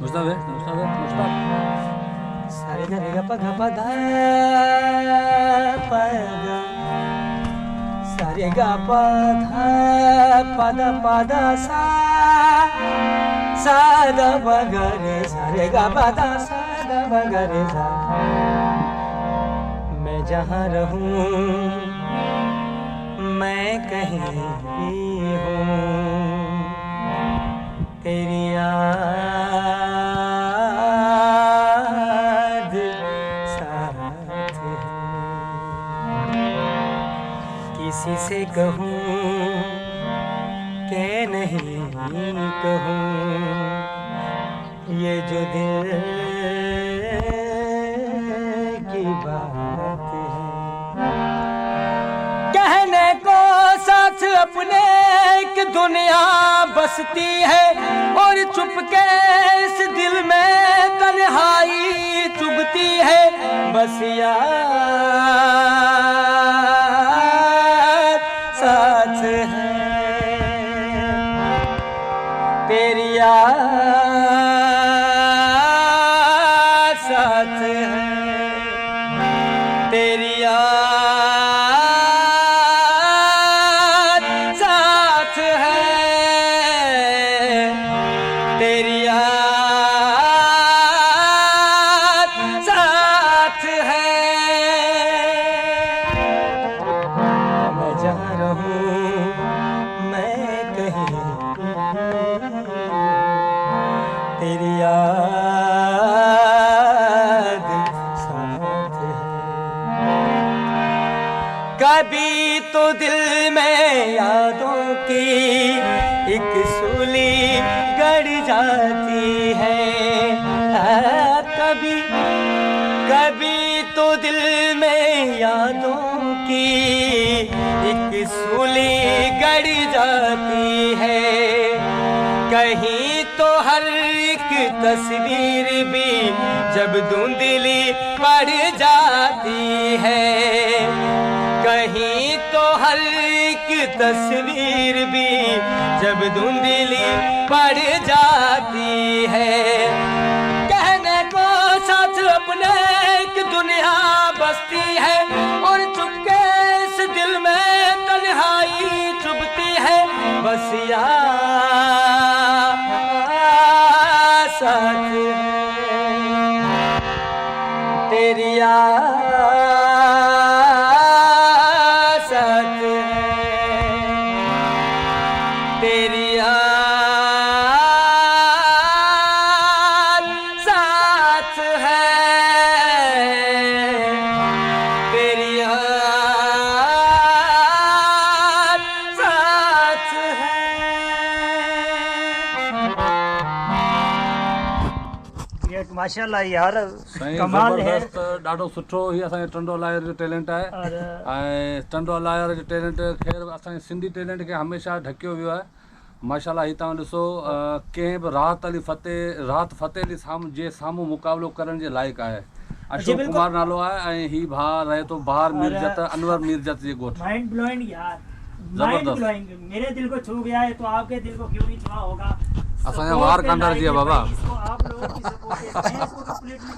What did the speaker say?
मुस्ताद सारे गा रे गा पा धा पा धा पा गा सारे गा पा धा सा दा पा गा रे सारे गा पा धा सा दा पा गा रे सा। मैं जहाँ रहूं मैं कहीं भी हूँ तेरी याद साथ है। किसी से कहूँ के नहीं कहूँ ये जो दिल की बात है। कहने को साथ अपने एक दुनिया बसती है और चुपके इस दिल में तन्हाई चुभती है। बस याद साथ है तेरी याद साथ है तेरी याद साथ है तेरी याद साथ है। मैं जहाँ रहूं मैं कहीं तेरी याद साथ है। कभी तो दिल में यादों की एक सूली गड़ जाती है। कभी कभी तो दिल में यादों की एक सूली गड़ जाती है। कहीं तो हर एक तस्वीर भी जब धुंधली पड़ जाती है। कहीं तो हर एक तस्वीर भी जब धुंधली पड़ जाती है। कहने को साथ अपने एक दुनिया बसती है और चुपके इस दिल में तन्हाई चुभती है। बस याद साथ है तेरी याद साथ है तेरी याद साथ है तेरी याद साथ है। माशाल्लाह यार कमाल है। ॾाढो सुठो ही असांजे टंडो लायर जो टैलेंट आहे ऐं टंडो लायर जो टैलेंट ख़ैर असांजे सिंधी टैलेंट खे हमेशह ढकियो वियो आहे। माशाल्लाह ही तव्हां ॾिसो कंहिं बि राहत फ़तेह अली जे साम्हूं मुक़ाबिलो करण जे लाइक़ु आहे। अशोक कुमार नालो आहे ऐं ही भाउ रहे थो बहार मीरजत अनवर मीरजत जे ॻोठ। माइंड ब्लोइंग यार, माइंड ब्लोइंग। मेरे दिल को छू गया है तो आपके दिल को क्यों नहीं छुआ होगा। असांजा वार कांडर जी आहे बाबा। इसको आप लोगों की सपोर्ट है, इसको कंप्लीटली